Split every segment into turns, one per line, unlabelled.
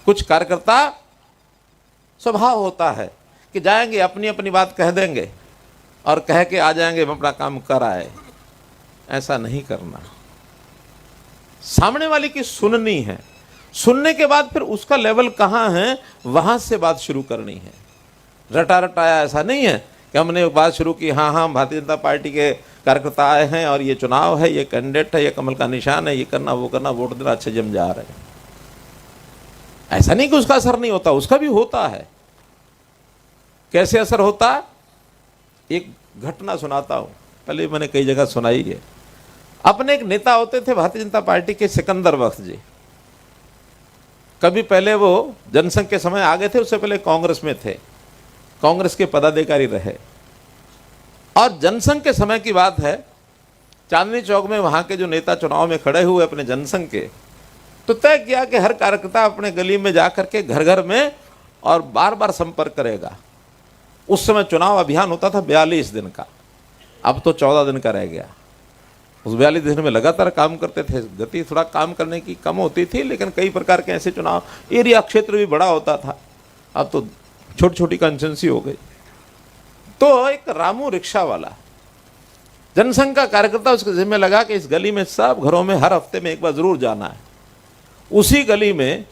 कुछ कार्यकर्ता स्वभाव होता है कि जाएंगे अपनी अपनी बात कह देंगे और कह के आ जाएंगे, हम अपना काम कर आए। ऐसा नहीं करना, सामने वाले की सुननी है, सुनने के बाद फिर उसका लेवल कहाँ है वहां से बात शुरू करनी है। रटा रटाया ऐसा नहीं है कि हमने बात शुरू की, हाँ हाँ भारतीय जनता पार्टी के कार्यकर्ता आए हैं और ये चुनाव है, ये कैंडिडेट है, ये कमल का निशान है, ये करना वो करना, वोट देना, अच्छे जम जा रहे हैं। ऐसा नहीं कि उसका असर नहीं होता, उसका भी होता है। कैसे असर होता? एक घटना सुनाता हूं, पहले मैंने कई जगह सुनाई है। अपने एक नेता होते थे भारतीय जनता पार्टी के, सिकंदर बख्श जी। कभी पहले वो जनसंघ के समय आ गए थे, उससे पहले कांग्रेस में थे, कांग्रेस के पदाधिकारी रहे। और जनसंघ के समय की बात है, चांदनी चौक में वहां के जो नेता चुनाव में खड़े हुए अपने जनसंघ के, तो तय किया कि हर कार्यकर्ता अपने गली में जाकर के घर घर में और बार बार संपर्क करेगा। उस समय चुनाव अभियान होता था 42 दिन का, अब तो 14 दिन का रह गया। उस 42 दिन में लगातार काम करते थे, गति थोड़ा काम करने की कम होती थी, लेकिन कई प्रकार के ऐसे चुनाव, एरिया क्षेत्र भी बड़ा होता था। अब तो छोटी छोटी कंस्टिट्यूंसी हो गई। तो एक रामू रिक्शा वाला जनसंघ का कार्यकर्ता उसके जिम्मे लगा कि इस गली में सब घरों में हर हफ्ते में एक बार जरूर जाना है। उसी गली में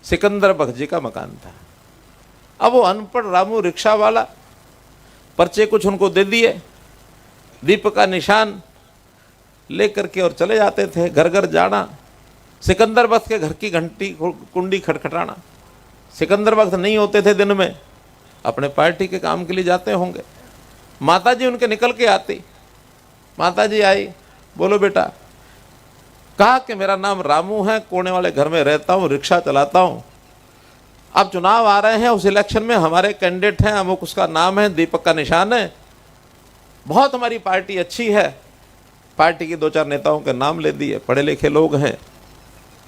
सिकंदर बख्श जी का मकान था। अब वो अनपढ़ रामू रिक्शा वाला पर्चे कुछ उनको दे दिए, दीपक का निशान लेकर के और चले जाते थे, घर घर जाना, सिकंदर बख्श के घर की घंटी कुंडी खटखटाना। सिकंदर बख्श नहीं होते थे दिन में, अपने पार्टी के काम के लिए जाते होंगे। माताजी उनके निकल के आती, माताजी आई, बोलो बेटा। कहा कि मेरा नाम रामू है, कोने वाले घर में रहता हूँ, रिक्शा चलाता हूँ। अब चुनाव आ रहे हैं, उस इलेक्शन में हमारे कैंडिडेट हैं, अमुक उसका नाम है, दीपक का निशान है, बहुत हमारी पार्टी अच्छी है। पार्टी के 2-4 नेताओं के नाम ले दिए, पढ़े लिखे लोग हैं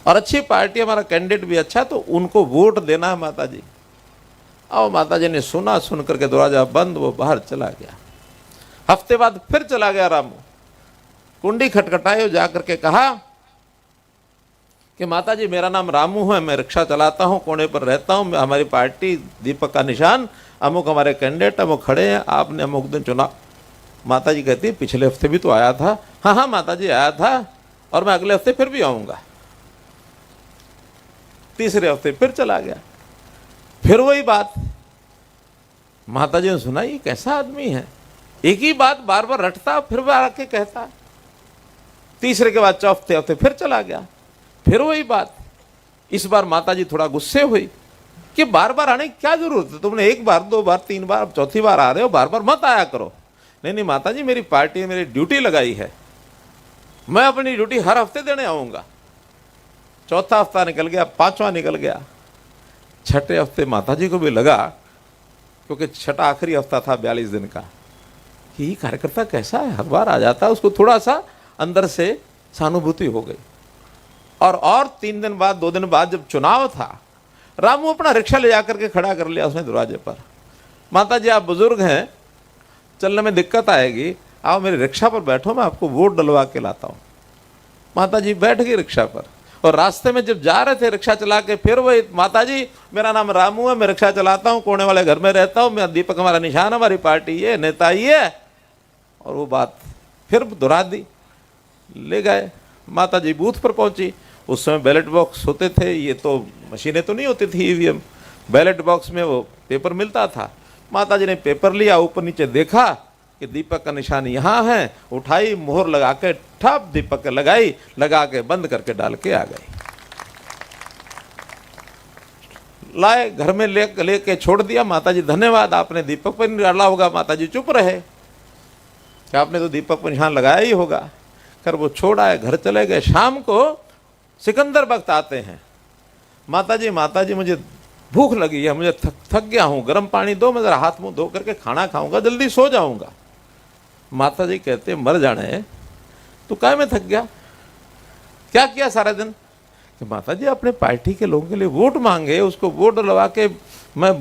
और अच्छी पार्टी, हमारा कैंडिडेट भी अच्छा, तो उनको वोट देना है माताजी। अब माताजी ने सुना, सुन करके दरवाजा बंद, वो बाहर चला गया। हफ्ते बाद फिर चला गया रामू, कुंडी खटखटाई, जा करके कहा कि माताजी मेरा नाम रामू है, मैं रिक्शा चलाता हूँ, कोने पर रहता हूँ, हमारी पार्टी दीपक का निशान, अमुक हमारे कैंडिडेट अमुक खड़े हैं, आपने अमुक दिन चुनाव। माताजी कहती है पिछले हफ्ते भी तो आया था। हाँ हाँ माताजी आया था, और मैं अगले हफ्ते फिर भी आऊँगा। तीसरे हफ्ते फिर चला गया, फिर वही बात। माताजी ने सुना ये कैसा आदमी है, एक ही बात बार बार रटता, फिर बार आके कहता। तीसरे के बाद चौथे हफ्ते फिर चला गया, फिर वही बात। इस बार माताजी थोड़ा गुस्से हुई कि बार बार आने की क्या जरूरत है, तुमने एक बार 2 बार 3 बार, अब चौथी बार आ रहे हो, बार बार मत आया करो। नहीं नहीं माताजी, मेरी पार्टी ने मेरी ड्यूटी लगाई है, मैं अपनी ड्यूटी हर हफ्ते देने आऊंगा। चौथा हफ्ता निकल गया, 5वां निकल गया, छठे हफ्ते माताजी को भी लगा, क्योंकि छठा आखिरी हफ्ता था 42 दिन का, कि ये कार्यकर्ता कैसा है, हर बार आ जाता है। उसको थोड़ा सा अंदर से सहानुभूति हो गई। और 3 दिन बाद, 2 दिन बाद जब चुनाव था, रामू अपना रिक्शा ले जाकर के खड़ा कर लिया उसने दरवाजे पर। माताजी आप बुजुर्ग हैं, चलने में दिक्कत आएगी, आओ मेरे रिक्शा पर बैठो, मैं आपको वोट डलवा के लाता हूँ। माताजी बैठ गई रिक्शा पर, और रास्ते में जब जा रहे थे रिक्शा चला के, फिर वही माताजी मेरा नाम रामू है, मैं रिक्शा चलाता हूँ, कोने वाले घर में रहता हूँ, मैं दीपक हमारा निशान, हमारी पार्टी ये नेता ये, और वो बात फिर दोहरा दी। ले गए, माताजी बूथ पर पहुंची। उस समय बैलेट बॉक्स होते थे, ये तो मशीनें तो नहीं होती थी ईवीएम, बैलेट बॉक्स में वो पेपर मिलता था। माताजी ने पेपर लिया, ऊपर नीचे देखा कि दीपक का निशान यहाँ है, उठाई, मोहर लगा के ठप दीपक लगाई, लगा के बंद करके डाल के आ गई। लाए घर में लेके छोड़ दिया। माताजी धन्यवाद, आपने दीपक पर नहीं डाला होगा। माताजी चुप रहे कि आपने तो दीपक पर निशान लगाया ही होगा। कर वो छोड़ आए, घर चले गए। शाम को सिकंदर बख्श आते हैं, माताजी मुझे भूख लगी है, मुझे थक गया हूँ, गर्म पानी दो, मैं जरा हाथ मुंह धो करके खाना खाऊंगा, जल्दी सो जाऊंगा। माताजी कहते मर जाने, तो काय में थक गया, क्या किया सारा दिन? कि माताजी अपने पार्टी के लोगों के लिए वोट मांगे, उसको वोट डलवा के मैं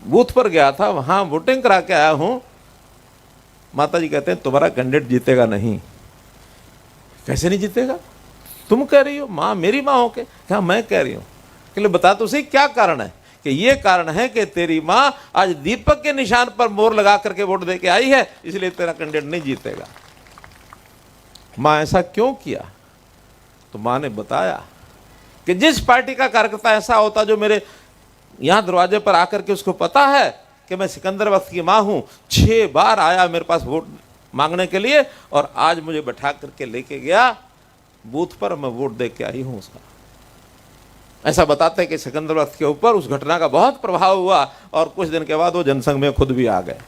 बूथ पर गया था, वहां वोटिंग करा के आया हूं। माताजी कहते हैं तुम्हारा कैंडिडेट जीतेगा नहीं। कैसे नहीं जीतेगा? तुम कह रही हो, माँ मेरी माँ हो के? क्या मैं कह रही हूँ? कि बता तो सही क्या कारण है, कि ये कारण है कि तेरी मां आज दीपक के निशान पर मोहर लगा करके वोट दे के आई है, इसलिए तेरा कैंडिडेट नहीं जीतेगा। मां ऐसा क्यों किया? तो मां ने बताया कि जिस पार्टी का कार्यकर्ता ऐसा होता जो मेरे यहां दरवाजे पर आकर के उसको पता है कि मैं सिकंदर वक्त की मां हूं, 6 बार आया मेरे पास वोट मांगने के लिए और आज मुझे बैठा करके लेके गया बूथ पर, मैं वोट दे के आई हूं उसका। ऐसा बताते हैं कि सिकंदर वक्त के ऊपर उस घटना का बहुत प्रभाव हुआ और कुछ दिन के बाद वो जनसंघ में खुद भी आ गए।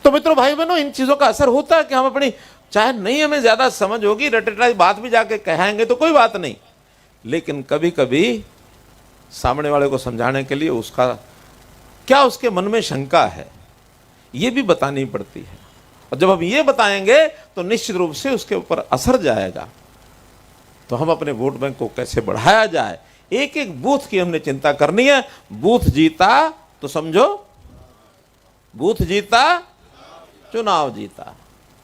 तो मित्रों, भाई बहनों, इन चीजों का असर होता है कि हम अपनी, चाहे नहीं हमें ज्यादा समझ होगी, रटराई बात भी जाके कहेंगे तो कोई बात नहीं, लेकिन कभी कभी सामने वाले को समझाने के लिए उसका क्या, उसके मन में शंका है, ये भी बतानी पड़ती है। और जब हम ये बताएंगे तो निश्चित रूप से उसके ऊपर असर जाएगा। तो हम अपने वोट बैंक को कैसे बढ़ाया जाए, एक एक बूथ की हमने चिंता करनी है। बूथ जीता तो समझो, बूथ जीता चुनाव जीता।